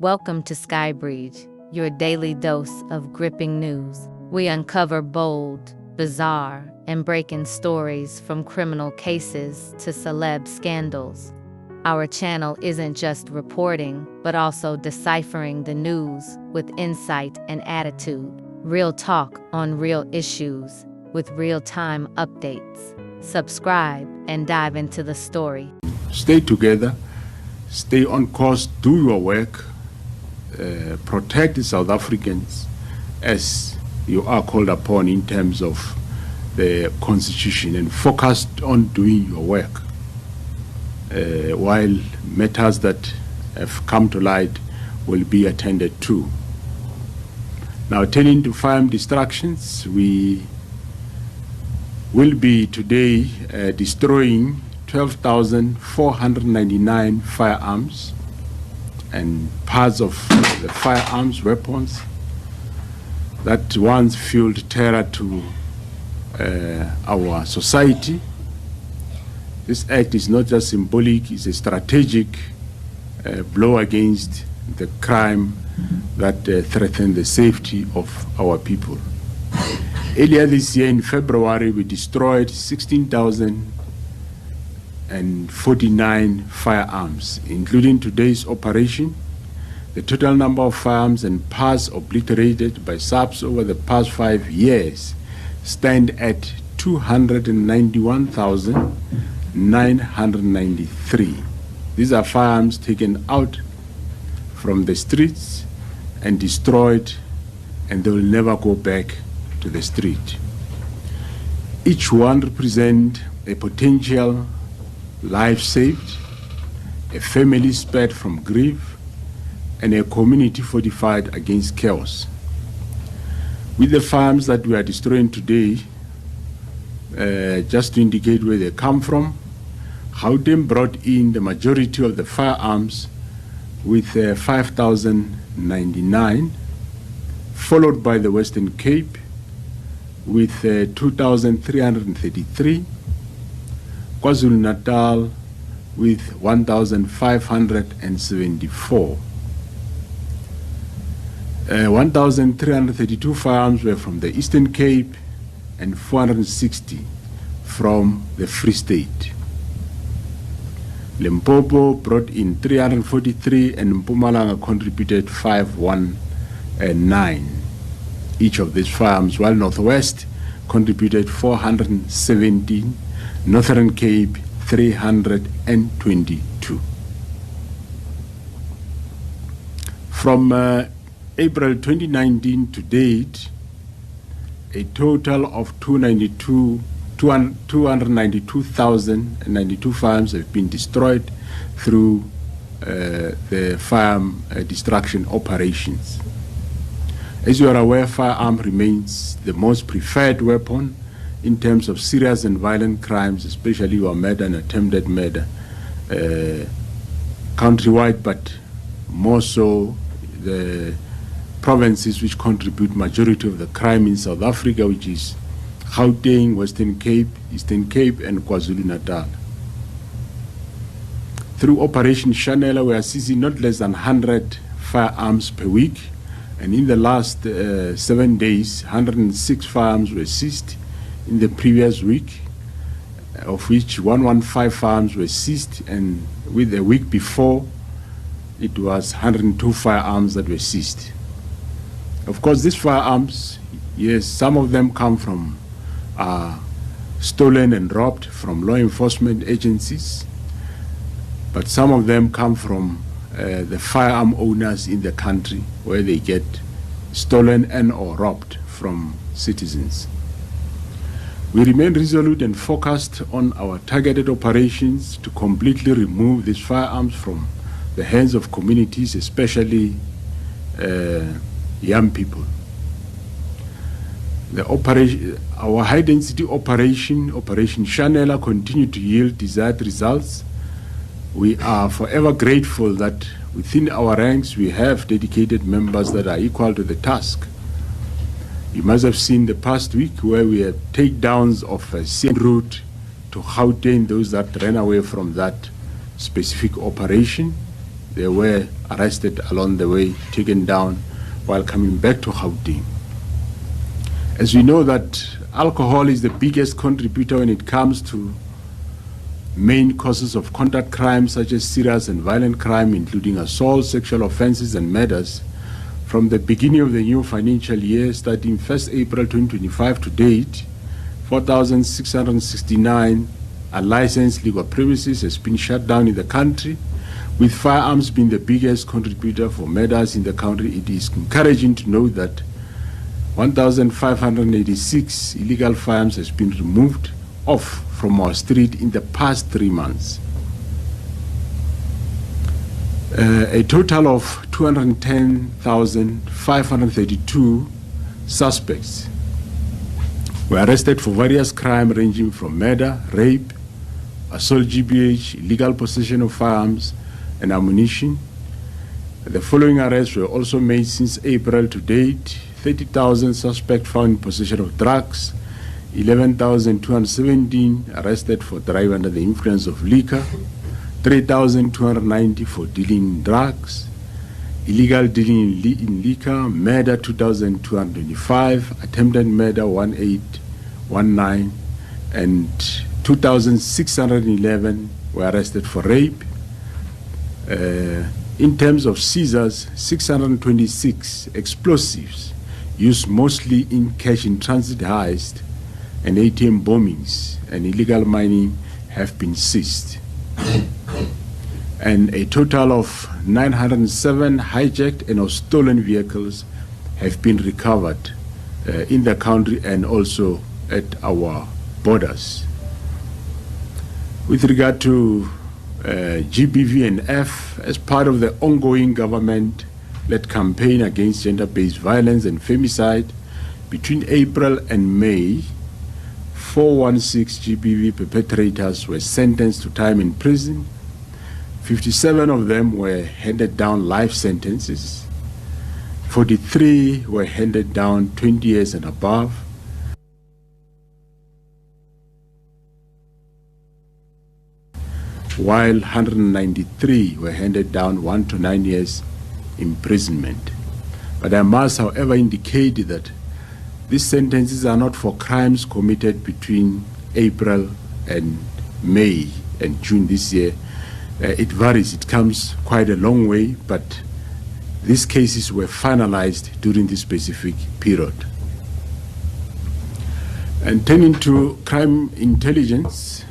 Welcome to Skybridge, your daily dose of gripping news. We uncover bold, bizarre, and breaking stories from criminal cases to celeb scandals. Our channel isn't just reporting, but also deciphering the news with insight and attitude. Real talk on real issues with real-time updates. Subscribe and dive into the story. Stay together, stay on course, do your work, protect the South Africans as you are called upon in terms of the Constitution, and focus on doing your work. While matters that have come to light will be attended to. Now, turning to firearm destructions, we will be today destroying 12,499 firearms and parts of the firearms weapons that once fueled terror to our society. This act is not just symbolic, it's a strategic blow against the crime that threatened the safety of our people. Earlier this year in February, we destroyed 16,049 firearms, including today's operation. The total number of firearms and parts obliterated by SAPS over the past 5 years stand at 291,993. These are firearms taken out from the streets and destroyed, and they will never go back to the street. Each one represents a potential life saved, a family spared from grief, and a community fortified against chaos. With the firearms that we are destroying today, just to indicate where they come from, Gauteng brought in the majority of the firearms with 5,099, followed by the Western Cape with 2,333, KwaZulu-Natal with 1,574. 1,332 firearms were from the Eastern Cape and 460 from the Free State. Limpopo brought in 343 and Mpumalanga contributed 519 each of these firearms, while Northwest contributed 417, Northern Cape 322. From April 2019 to date, a total of 292,092 firearms have been destroyed through the firearm destruction operations. As you are aware, firearm remains the most preferred weapon in terms of serious and violent crimes, especially murder and attempted murder, countrywide, but more so the provinces which contribute majority of the crime in South Africa, which is Gauteng, Western Cape, Eastern Cape, and KwaZulu-Natal. Through Operation Chanela, we are seizing not less than 100 firearms per week, and in the last 7 days, 106 firearms were seized. In the previous week, of which 115 firearms were seized, and with a week before, it was 102 firearms that were seized. Of course, these firearms, yes, some of them come from stolen and robbed from law enforcement agencies, but some of them come from the firearm owners in the country, where they get stolen and or robbed from citizens. We remain resolute and focused on our targeted operations to completely remove these firearms from the hands of communities, especially young people. Our high-density Operation Chanela, continued to yield desired results. We are forever grateful that within our ranks we have dedicated members that are equal to the task. You must have seen the past week where we had takedowns of a same route to Gauteng, those that ran away from that specific operation. they were arrested along the way, taken down while coming back to Gauteng. As we know that alcohol is the biggest contributor when it comes to main causes of conduct crime such as serious and violent crime, including assault, sexual offenses, and murders. From the beginning of the new financial year, starting 1st April 2025 to date, 4,669 unlicensed legal premises has been shut down in the country, with firearms being the biggest contributor for murders in the country. It is encouraging to note that 1,586 illegal firearms has been removed off from our street in the past 3 months. A total of 210,532 suspects were arrested for various crimes ranging from murder, rape, assault GBH, illegal possession of firearms and ammunition. The following arrests were also made since April to date: 30,000 suspects found in possession of drugs, 11,217 arrested for driving under the influence of liquor, 3,290 for dealing in drugs, illegal dealing in liquor, murder 2,225, attempted murder 1,819, and 2,611 were arrested for rape. In terms of seizures, 626 explosives used mostly in cash in transit heist and ATM bombings and illegal mining have been seized. And a total of 907 hijacked and or stolen vehicles have been recovered in the country and also at our borders. With regard to GBV and F, as part of the ongoing government-led campaign against gender-based violence and femicide, between April and May, 416 GBV perpetrators were sentenced to time in prison. 57 of them were handed down life sentences. 43 were handed down 20 years and above. While 193 were handed down 1 to 9 years imprisonment. But I must, however, indicate that these sentences are not for crimes committed between April and May and June this year. It varies, it comes quite a long way, but these cases were finalized during this specific period. And turning to crime intelligence,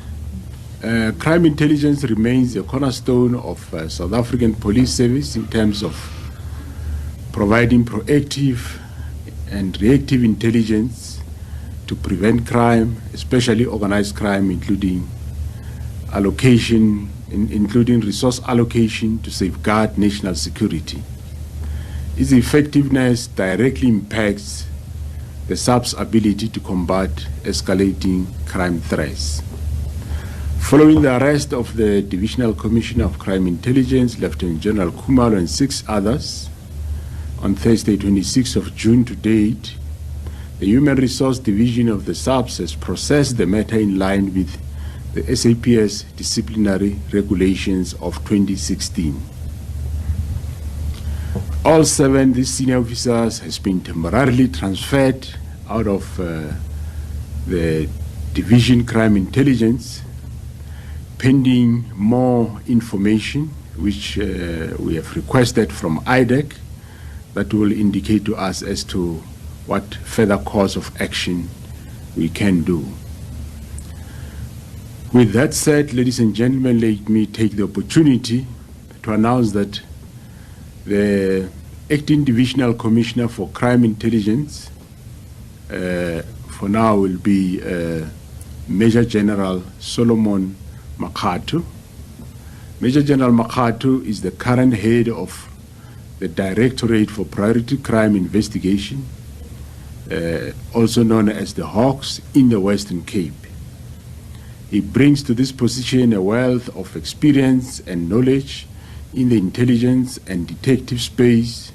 crime intelligence remains a cornerstone of South African police service in terms of providing proactive and reactive intelligence to prevent crime, especially organized crime, including resource allocation to safeguard national security. Its effectiveness directly impacts the SAP's ability to combat escalating crime threats. Following the arrest of the Divisional Commissioner of Crime Intelligence, Lieutenant General Khumalo, and 6 others on Thursday, 26th of June to date, the Human Resource Division of the SAPS has processed the matter in line with the SAPS disciplinary regulations of 2016. All 7 these senior officers has been temporarily transferred out of the Division Crime Intelligence, pending more information which we have requested from IDEC that will indicate to us as to what further course of action we can do. With that said, ladies and gentlemen, let me take the opportunity to announce that the Acting Divisional Commissioner for Crime Intelligence for now will be Major General Solomon Makatu. Major General Makatu is the current head of the Directorate for Priority Crime Investigation, also known as the Hawks, in the Western Cape. He brings to this position a wealth of experience and knowledge in the intelligence and detective space,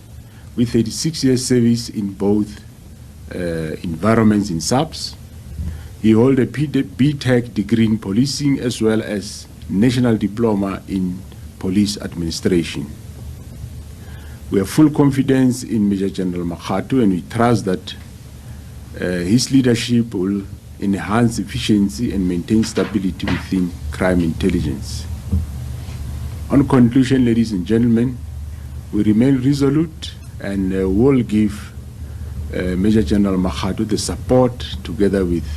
with 36 years service in both environments in SAPS. He holds a BTech degree in policing as well as National Diploma in Police Administration. We have full confidence in Major General Makgatu, and we trust that his leadership will enhance efficiency and maintain stability within crime intelligence. On conclusion, ladies and gentlemen, we remain resolute and will give Major General Makgatu the support, together with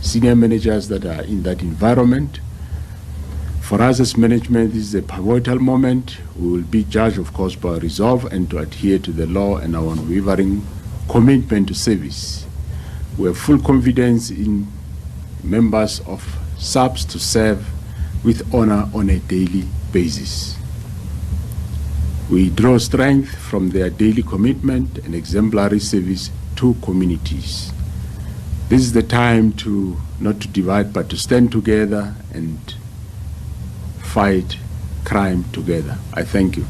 senior managers that are in that environment. For us as management, this is a pivotal moment. We will be judged, of course, by resolve and to adhere to the law and our unwavering commitment to service. We have full confidence in members of SAPS to serve with honor on a daily basis. We draw strength from their daily commitment and exemplary service to communities. This is the time to not to divide, but to stand together and fight crime together. I thank you.